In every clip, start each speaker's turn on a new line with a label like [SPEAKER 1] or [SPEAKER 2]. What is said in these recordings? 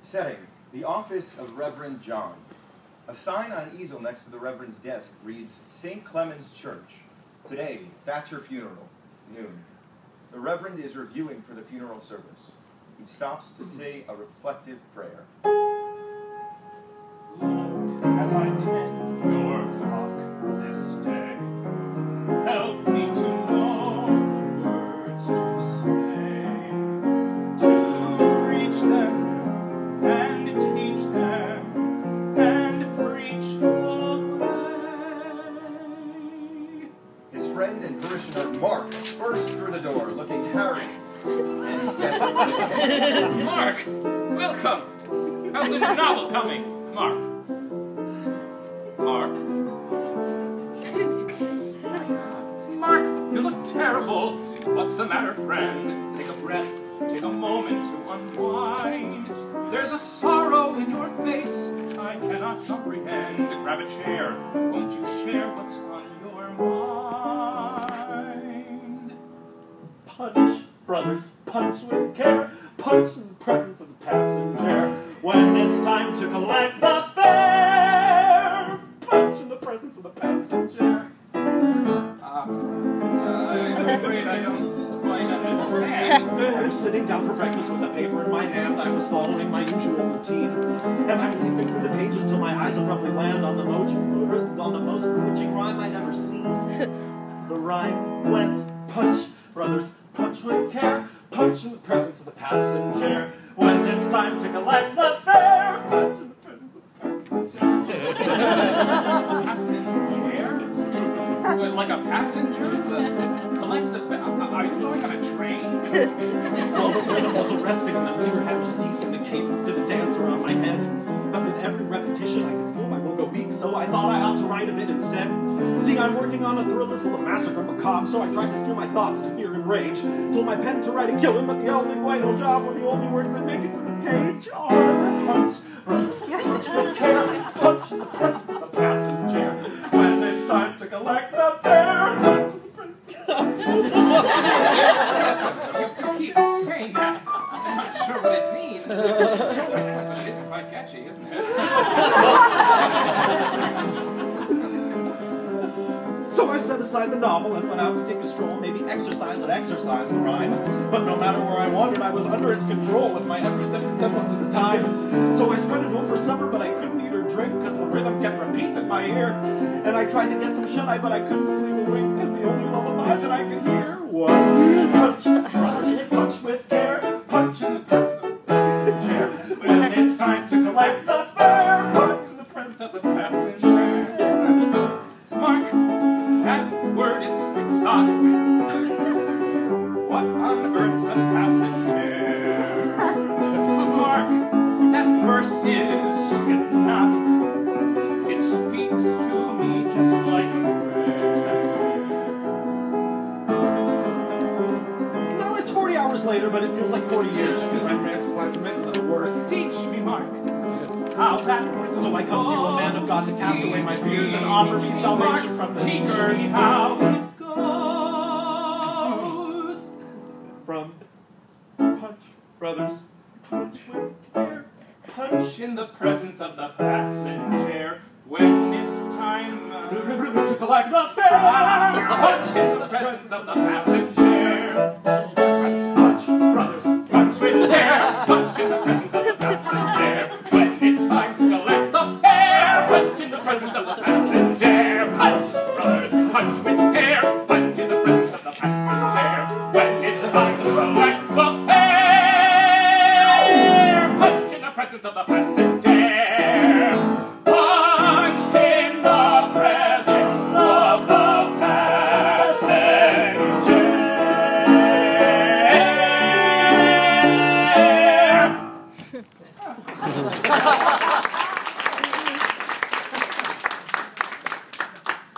[SPEAKER 1] Setting, the office of Reverend John. A sign on an easel next to the Reverend's desk reads, St. Clement's Church. Today, Thatcher funeral, noon. The Reverend is reviewing for the funeral service. He stops to say a reflective prayer.
[SPEAKER 2] Lord, as I tend your flock this day, help me to know the words to say, to reach them and teach them and preach the way.
[SPEAKER 1] His friend and parishioner Mark burst through the door, looking harried and desperate.
[SPEAKER 2] Mark, welcome. How's the new novel coming, Mark? Mark? Mark, you look terrible. What's the matter, friend? Take a breath. Take a moment to unwind. There's a sorrow in your face I cannot comprehend. Grab a chair. Won't you share what's on your mind?
[SPEAKER 3] Punch, brothers, punch with care. Punch in the presence of the passenger. When it's time to collect the fare. Punch in the presence of the passenger.
[SPEAKER 2] I'm afraid I don't quite understand.
[SPEAKER 3] I was sitting down for breakfast with a paper in my hand. I was following my usual routine. And I'm leafing through the pages till my eyes abruptly land on the most bewitching rhyme I'd ever seen. The rhyme went, punch, brothers, punch with care. Punch in the presence of the passenger. When it's time to collect the fare. Punch in the presence of the passenger.
[SPEAKER 2] Passenger? Like a passenger? Collect the are you going on a train?
[SPEAKER 3] Well, the rhythm was arresting and the meter had received and the cadence did a dance around my head. But with every repetition I could feel my will go weak, so I thought I ought to write a bit instead. See, I'm working on a thriller full of massacre macabre, so I tried to steer my thoughts to fear and rage. Told my pen to write a killer, but the only vital job were the only words that make it to the page are punch, brothers, punch with care, punch in the presence of the passenger. When it's time to collect the fare, punch in the presence.
[SPEAKER 2] You keep saying that. I'm not sure what it means. It's quite catchy, isn't it?
[SPEAKER 3] So I set aside the novel and went out to take a stroll. Maybe exercise would exercise the rhyme. But no matter where I wandered, I was under its control with my every step and tempo to the time. So I strutted home for supper, but I couldn't eat or drink because the rhythm kept repeating in my ear. And I tried to get some shut-eye, but I couldn't sleep a wink because the only lullaby that I could hear was punch, brothers, punch with care, punch in the presence of the passenger. When it's time to collect the fare, punch in the presence of the passenger.
[SPEAKER 2] Mark, that word is exotic. What on earth's a passenger? Mark, that verse is hypnotic. It speaks to me just like a prayer.
[SPEAKER 3] No, it's 40 hours later, but it feels like 40 years because every exercise meant a little worse.
[SPEAKER 2] Teach me, Mark, how that works.
[SPEAKER 3] So I come to you, a man of God, to cast away my fears and offer me salvation from this
[SPEAKER 2] Teach
[SPEAKER 3] curse.
[SPEAKER 2] me how it goes.
[SPEAKER 3] From punch, brothers, punch with care, punch
[SPEAKER 2] In the presence of the passenger, when it's time
[SPEAKER 3] to collect the fare.
[SPEAKER 2] punch in the presence of the passenger.
[SPEAKER 3] Punch, brothers, punch with care.
[SPEAKER 2] Punch in the presence of the passenger. When it's time to collect the fare. Punch in the presence of the passenger. Punch, brothers, punch with care. Punch in the presence of the passenger. When it's time to collect the fare. Punch in the presence of the passenger. Punch in the presence of the passenger.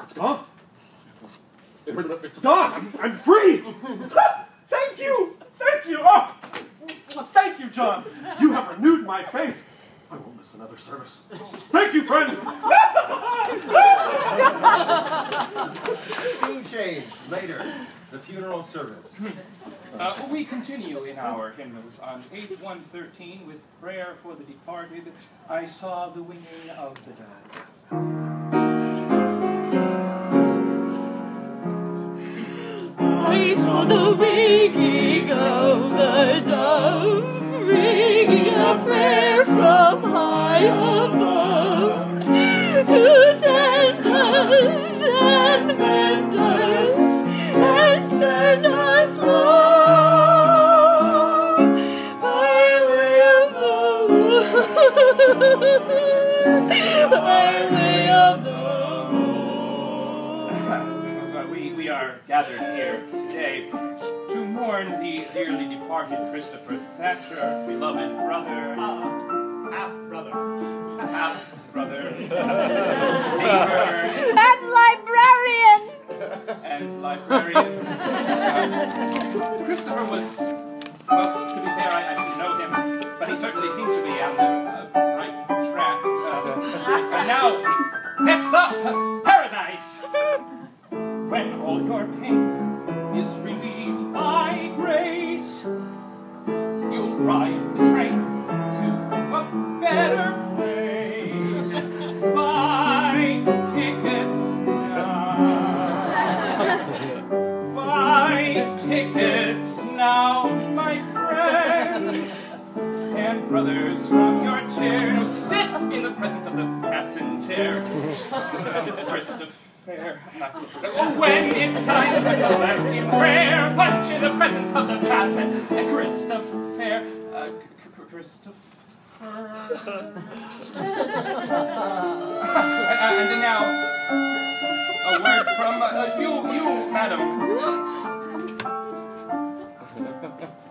[SPEAKER 3] It's gone. It's gone. I'm free. Thank you. Thank you. Oh, well, thank you, John. You have renewed my faith. I won't miss another service. Thank you, friend.
[SPEAKER 1] Scene change. Later, the funeral service.
[SPEAKER 2] We continue in our hymnals on page 113 with prayer for the departed. I saw the winging of the dove.
[SPEAKER 4] I saw the winging of the dove, ringing a prayer from high above, to tend us and mend us and send us long by way of the Lord, by way of the
[SPEAKER 2] We are gathered here today to mourn the dearly departed Christopher Thatcher, beloved brother, half-brother, neighbor, and librarian. Christopher was, well, to be fair, I didn't know him, but he certainly seemed to be on the right track. And now, next up, paradise! When all your pain is relieved by grace, you'll ride the train to a better place. Buy tickets now. Buy tickets now, my friends. Stand, brothers, from your chair. Now sit in the presence of the passenger. Christopher. When it's time to collect in prayer, punch in the presence of the passenger. Christopher. And now, a word from you, madam.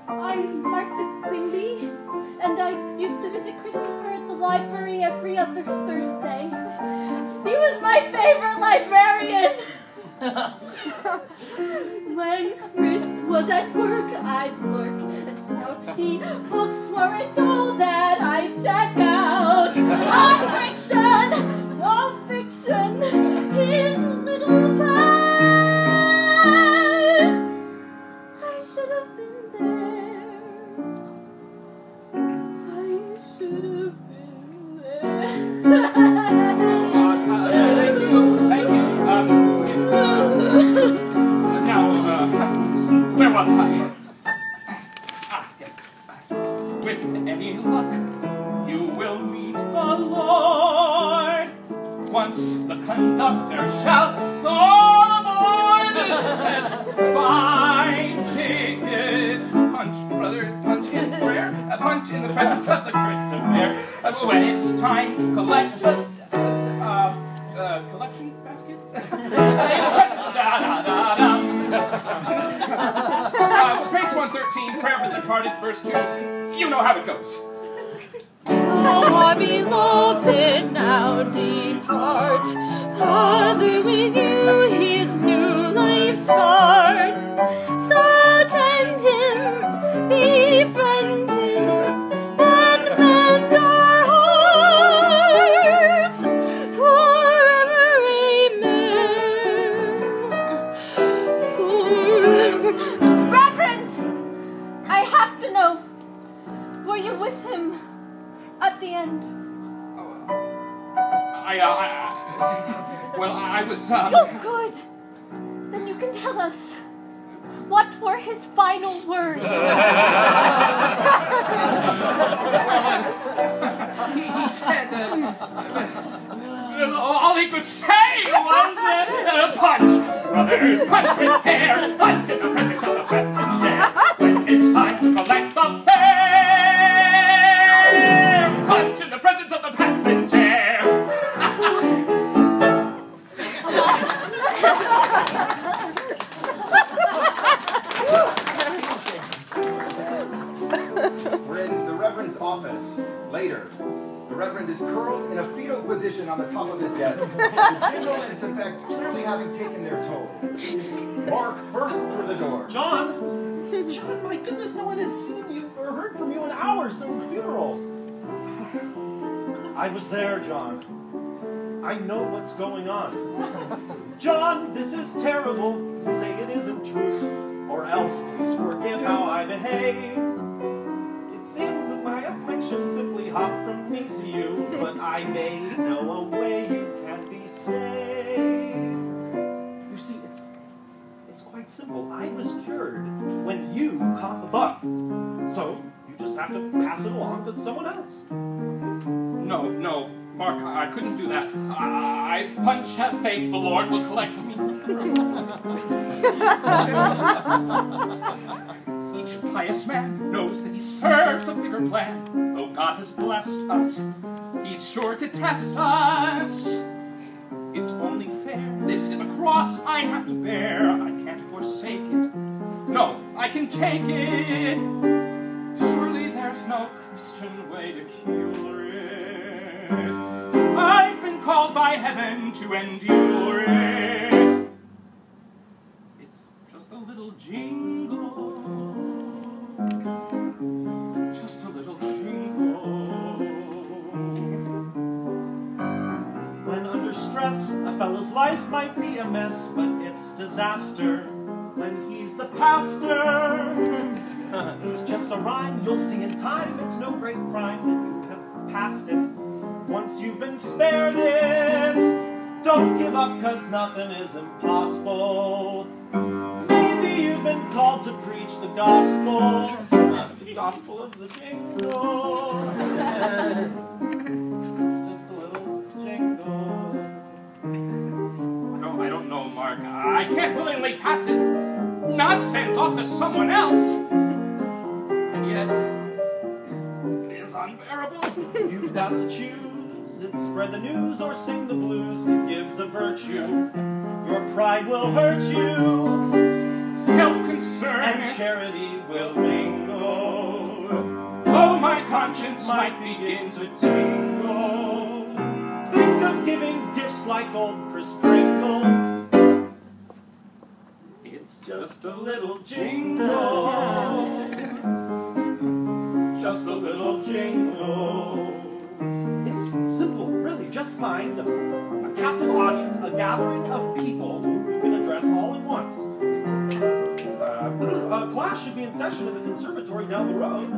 [SPEAKER 4] I'm Martha Quimby, and I used to visit Christopher at the library every other Thursday. He was my favorite librarian. When Chris was at work, I'd lurk and scout, see books weren't all that I'd check out. Non-fiction, no fiction, his little part. I should have been there. I should have been there.
[SPEAKER 2] Thank you. Now, where was I? Yes. With any luck, you will meet the Lord. Once the conductor shouts, all aboard! Buy tickets. Punch, brothers, punch in prayer. Punch in the presence of the Christopher. When it's time to collect, collection basket? Page 113, prayer for the departed, verse 2. You know how it goes.
[SPEAKER 4] Oh, our beloved, now depart. Father, with you his new life starts. So tend him, befriend him, and mend our hearts forever, amen. Forever. Reverend, I have to know, were you with him at the end?
[SPEAKER 2] I was,
[SPEAKER 4] Oh, good. Then you can tell us. What were his final words?
[SPEAKER 2] He said all he could say was punch, brothers, punch with hair, punch in the presence of the passenger. When it's time to collect the fare, punch in the presence of the passenger.
[SPEAKER 1] We're in the Reverend's office. Later, the Reverend is curled in a fetal position on the top of his desk, the jingle and its effects clearly having taken their toll. Mark burst through the door.
[SPEAKER 3] John, my goodness, no one has seen you or heard from you in hours since the funeral. I was there, John. I know what's going on. John, this is terrible. Say it isn't true. or else please forgive how I behave. It seems that my affliction simply hopped from me to you, but I may know a way you can be saved. You see, it's quite simple. I was cured when you caught the bug. So you just have to pass it along to someone else.
[SPEAKER 2] No, Mark, I couldn't do that. I punch, have faith, the Lord will collect me. Each pious man knows that he serves a bigger plan. Though God has blessed us, he's sure to test us. It's only fair. This is a cross I have to bear. I can't forsake it. No, I can take it. Surely there's no Christian way to cure it. I've been called by heaven to endure it. It's just a little jingle. Just a little jingle.
[SPEAKER 3] When under stress, a fellow's life might be a mess, but it's disaster when he's the pastor. It's just a rhyme, you'll see in time. It's no great crime that you have passed it. Once you've been spared it, don't give up, 'cause nothing is impossible. Maybe you've been called to preach the gospel. The gospel of the jingle. Just a little jingle.
[SPEAKER 2] No, I don't know, Mark. I can't willingly pass this nonsense off to someone else. And yet, it is unbearable.
[SPEAKER 3] You've got to choose. It's spread the news or sing the blues. To give's a virtue. Your pride will hurt you.
[SPEAKER 2] Self-concern
[SPEAKER 3] And charity will mingle.
[SPEAKER 2] Oh, my conscience might begin to tingle.
[SPEAKER 3] Think of giving gifts like old Kris Kringle. It's just a little jingle. Just a little jingle. It's simple, really. Just find a captive audience, a gathering of people who you can address all at once. A class should be in session in the conservatory down the road.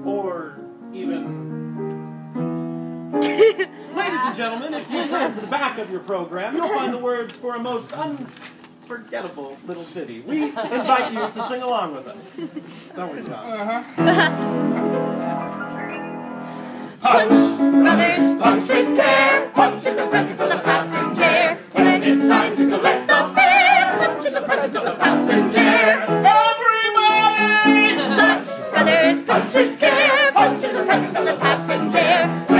[SPEAKER 3] Or even... Ladies and gentlemen, if you turn to the back of your program, you'll find the words for a most unforgettable little ditty. We invite you to sing along with us. Don't we, John?
[SPEAKER 4] Punch, brothers, punch with care. Punch in the presence of the passenger. When it's time to collect the fare, punch in the presence of the passenger.
[SPEAKER 2] Everybody!
[SPEAKER 4] Punch, brothers, punch with care. Punch in the presence of the passenger.